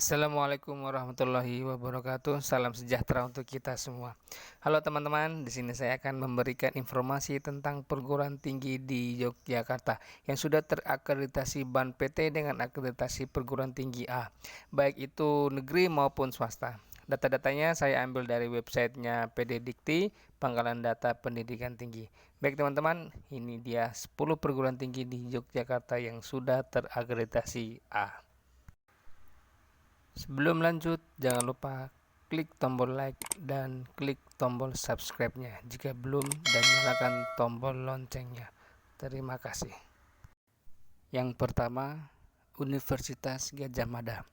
Assalamualaikum warahmatullahi wabarakatuh. Salam sejahtera untuk kita semua. Halo teman-teman, di sini saya akan memberikan informasi tentang perguruan tinggi di Yogyakarta yang sudah terakreditasi BAN PT dengan akreditasi perguruan tinggi A, baik itu negeri maupun swasta. Data-datanya saya ambil dari websitenya PD Dikti, Pangkalan Data Pendidikan Tinggi. Baik teman-teman, ini dia 10 perguruan tinggi di Yogyakarta yang sudah terakreditasi A. Sebelum lanjut, jangan lupa klik tombol like dan klik tombol subscribe-nya jika belum dan nyalakan tombol loncengnya. Terima kasih. Yang pertama, Universitas Gadjah Mada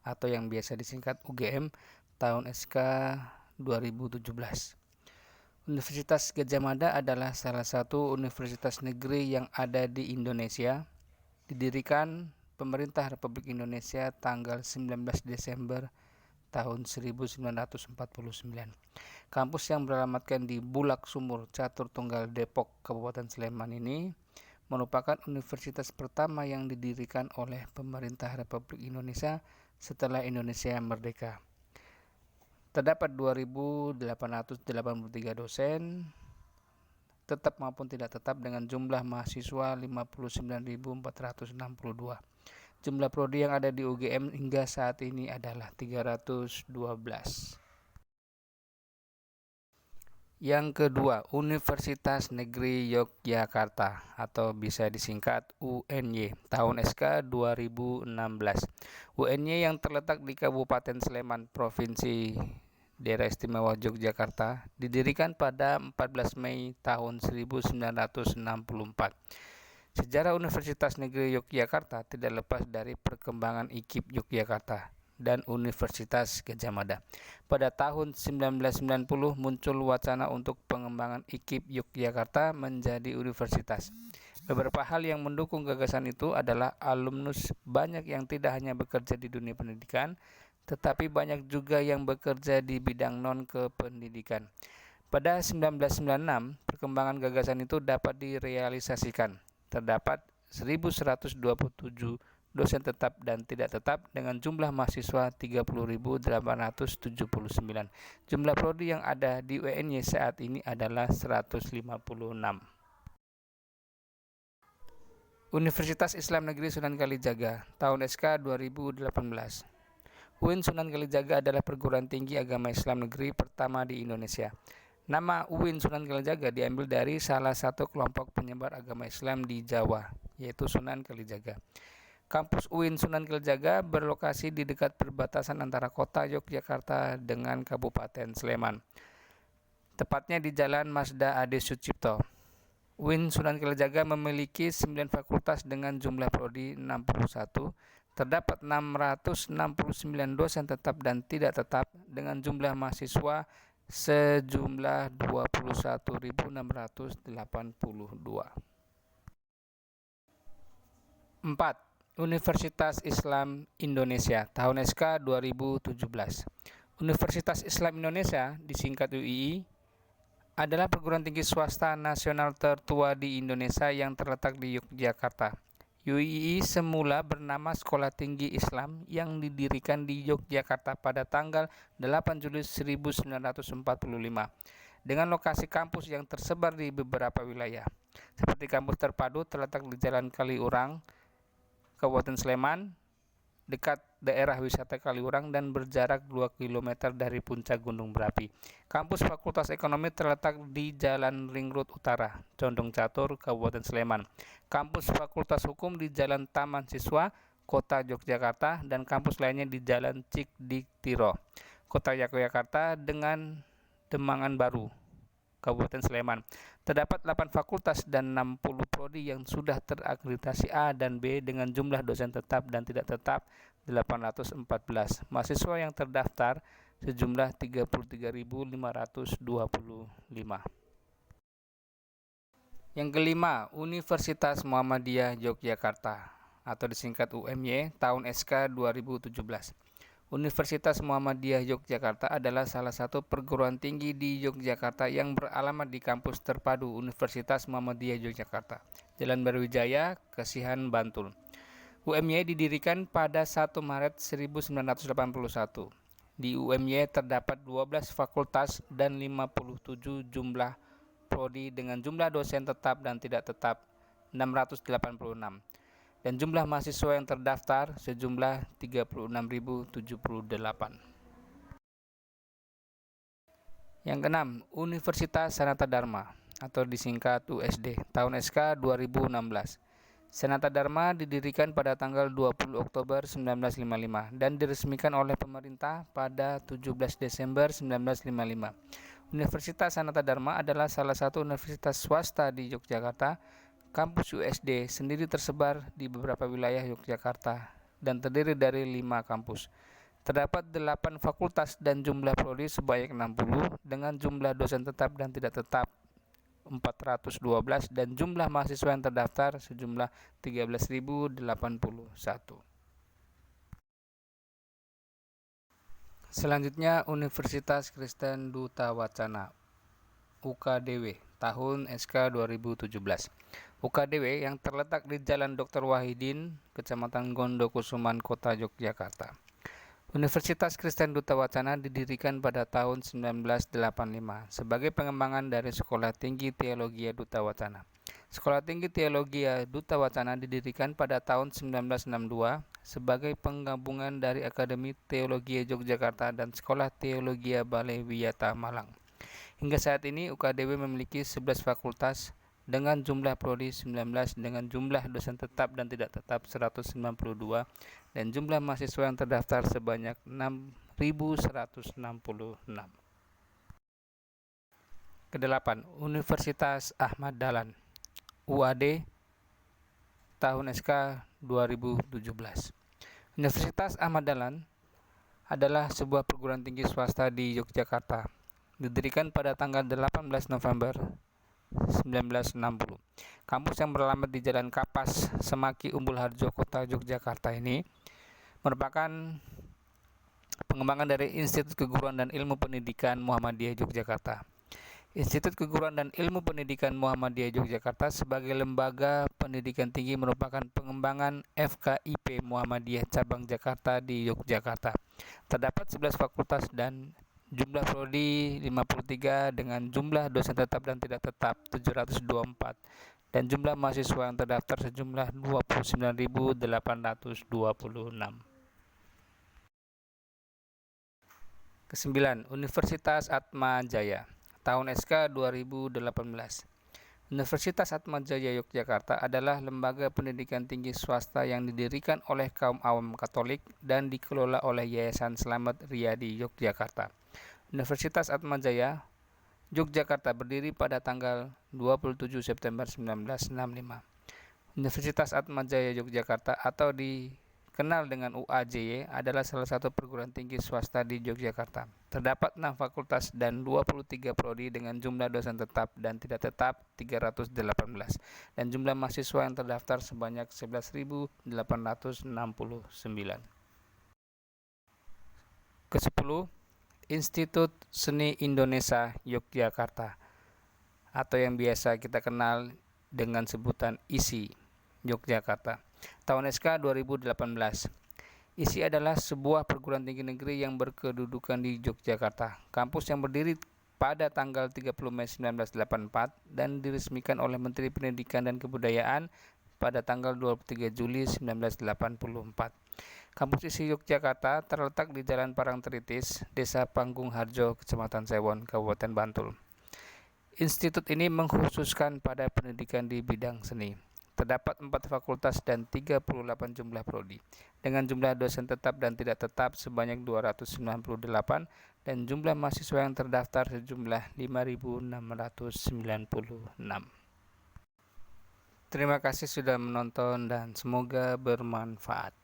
atau yang biasa disingkat UGM tahun SK 2017. Universitas Gadjah Mada adalah salah satu universitas negeri yang ada di Indonesia, didirikan Pemerintah Republik Indonesia tanggal 19 Desember tahun 1949. Kampus yang beralamatkan di Bulak Sumur, Catur Tunggal, Depok, Kabupaten Sleman ini merupakan universitas pertama yang didirikan oleh Pemerintah Republik Indonesia setelah Indonesia merdeka. Terdapat 2.883 dosen, tetap maupun tidak tetap, dengan jumlah mahasiswa 59.462. Jumlah prodi yang ada di UGM hingga saat ini adalah 312. Yang kedua, Universitas Negeri Yogyakarta atau bisa disingkat UNY tahun SK 2016. UNY yang terletak di Kabupaten Sleman, Provinsi Daerah Istimewa Yogyakarta, didirikan pada 14 Mei tahun 1964. Sejarah Universitas Negeri Yogyakarta tidak lepas dari perkembangan IKIP Yogyakarta dan Universitas Gadjah Mada. Pada tahun 1990 muncul wacana untuk pengembangan IKIP Yogyakarta menjadi universitas. Beberapa hal yang mendukung gagasan itu adalah alumnus banyak yang tidak hanya bekerja di dunia pendidikan, tetapi banyak juga yang bekerja di bidang non-kependidikan. Pada 1996, perkembangan gagasan itu dapat direalisasikan. Terdapat 1.127 dosen tetap dan tidak tetap dengan jumlah mahasiswa 30.879. Jumlah prodi yang ada di UNY saat ini adalah 156. Universitas Islam Negeri Sunan Kalijaga tahun SK 2018. UIN Sunan Kalijaga adalah perguruan tinggi agama Islam negeri pertama di Indonesia. Nama UIN Sunan Kalijaga diambil dari salah satu kelompok penyebar agama Islam di Jawa, yaitu Sunan Kalijaga. Kampus UIN Sunan Kalijaga berlokasi di dekat perbatasan antara kota Yogyakarta dengan Kabupaten Sleman, tepatnya di Jalan Mazda Ade Sucipto. UIN Sunan Kalijaga memiliki 9 fakultas dengan jumlah prodi 61. Terdapat 669 dosen tetap dan tidak tetap dengan jumlah mahasiswa sejumlah 21.682. 4. Universitas Islam Indonesia tahun SK 2017. Universitas Islam Indonesia disingkat UII adalah perguruan tinggi swasta nasional tertua di Indonesia yang terletak di Yogyakarta. UII semula bernama Sekolah Tinggi Islam yang didirikan di Yogyakarta pada tanggal 8 Juli 1945 dengan lokasi kampus yang tersebar di beberapa wilayah. Seperti kampus terpadu terletak di Jalan Kaliurang, Kabupaten Sleman, dekat daerah wisata Kaliurang dan berjarak 2 km dari puncak Gunung Berapi. Kampus Fakultas Ekonomi terletak di Jalan Ring Road Utara, Condong Catur, Kabupaten Sleman. Kampus Fakultas Hukum di Jalan Taman Siswa, Kota Yogyakarta, dan kampus lainnya di Jalan Cikdiktiro, Kota Yogyakarta dengan Demangan Baru, Kabupaten Sleman. Terdapat 8 fakultas dan 60 prodi yang sudah terakreditasi A dan B dengan jumlah dosen tetap dan tidak tetap 814. Mahasiswa yang terdaftar sejumlah 33.525. Yang kelima, Universitas Muhammadiyah Yogyakarta atau disingkat UMY tahun SK 2017. Universitas Muhammadiyah Yogyakarta adalah salah satu perguruan tinggi di Yogyakarta yang beralamat di kampus terpadu Universitas Muhammadiyah Yogyakarta, Jalan Barujaya, Kasihan, Bantul. UMY didirikan pada 1 Maret 1981. Di UMY terdapat 12 fakultas dan 57 jumlah prodi dengan jumlah dosen tetap dan tidak tetap 686 dan jumlah mahasiswa yang terdaftar sejumlah 36.078. Yang keenam, Universitas Sanata Dharma atau disingkat USD, tahun SK 2016. Sanata Dharma didirikan pada tanggal 20 Oktober 1955 dan diresmikan oleh pemerintah pada 17 Desember 1955. Universitas Sanata Dharma adalah salah satu universitas swasta di Yogyakarta. Kampus USD sendiri tersebar di beberapa wilayah Yogyakarta dan terdiri dari 5 kampus. Terdapat 8 fakultas dan jumlah prodi sebanyak 60 dengan jumlah dosen tetap dan tidak tetap 412 dan jumlah mahasiswa yang terdaftar sejumlah 13.081. Selanjutnya Universitas Kristen Duta Wacana UKDW tahun SK 2017. UKDW yang terletak di Jalan Dr. Wahidin, Kecamatan Gondokusuman, Kota Yogyakarta. Universitas Kristen Duta Wacana didirikan pada tahun 1985 sebagai pengembangan dari Sekolah Tinggi Teologi Duta Wacana. Sekolah Tinggi Teologi Duta Wacana didirikan pada tahun 1962 sebagai penggabungan dari Akademi Teologi Yogyakarta dan Sekolah Teologi Balai Wiyata Malang. Hingga saat ini UKDW memiliki 11 fakultas dengan jumlah prodi 19 dengan jumlah dosen tetap dan tidak tetap 192 dan jumlah mahasiswa yang terdaftar sebanyak 6.166. Kedelapan, Universitas Ahmad Dahlan UAD tahun SK 2017. Universitas Ahmad Dahlan adalah sebuah perguruan tinggi swasta di Yogyakarta. Didirikan pada tanggal 18 November 1960. Kampus yang beralamat di Jalan Kapas, Semaki, Umbul Harjo, Kota Yogyakarta ini merupakan pengembangan dari Institut Keguruan dan Ilmu Pendidikan Muhammadiyah Yogyakarta. Institut Keguruan dan Ilmu Pendidikan Muhammadiyah Yogyakarta sebagai lembaga pendidikan tinggi merupakan pengembangan FKIP Muhammadiyah Cabang Jakarta di Yogyakarta. Terdapat 11 fakultas dan jumlah prodi 53 dengan jumlah dosen tetap dan tidak tetap 724 dan jumlah mahasiswa yang terdaftar sejumlah 29.826. Kesembilan, Universitas Atma Jaya tahun SK 2018. Universitas Atma Jaya Yogyakarta adalah lembaga pendidikan tinggi swasta yang didirikan oleh kaum awam Katolik dan dikelola oleh Yayasan Selamat Riyadi Yogyakarta. Universitas Atma Jaya Yogyakarta berdiri pada tanggal 27 September 1965. Universitas Atma Jaya Yogyakarta atau dikenal dengan UAJY adalah salah satu perguruan tinggi swasta di Yogyakarta. Terdapat 6 fakultas dan 23 prodi dengan jumlah dosen tetap dan tidak tetap 318 dan jumlah mahasiswa yang terdaftar sebanyak 11.869. Ke-10, Institut Seni Indonesia Yogyakarta atau yang biasa kita kenal dengan sebutan ISI Yogyakarta. Tahun SK 2018. ISI adalah sebuah perguruan tinggi negeri yang berkedudukan di Yogyakarta. Kampus yang berdiri pada tanggal 30 Mei 1984 dan diresmikan oleh Menteri Pendidikan dan Kebudayaan pada tanggal 23 Juli 1984. Kampus ISI Yogyakarta terletak di Jalan Parangtritis, Desa Panggung Harjo, Kecamatan Sewon, Kabupaten Bantul. Institut ini mengkhususkan pada pendidikan di bidang seni. Terdapat 4 fakultas dan 38 jumlah prodi, dengan jumlah dosen tetap dan tidak tetap sebanyak 298 dan jumlah mahasiswa yang terdaftar sejumlah 5.696. Terima kasih sudah menonton dan semoga bermanfaat.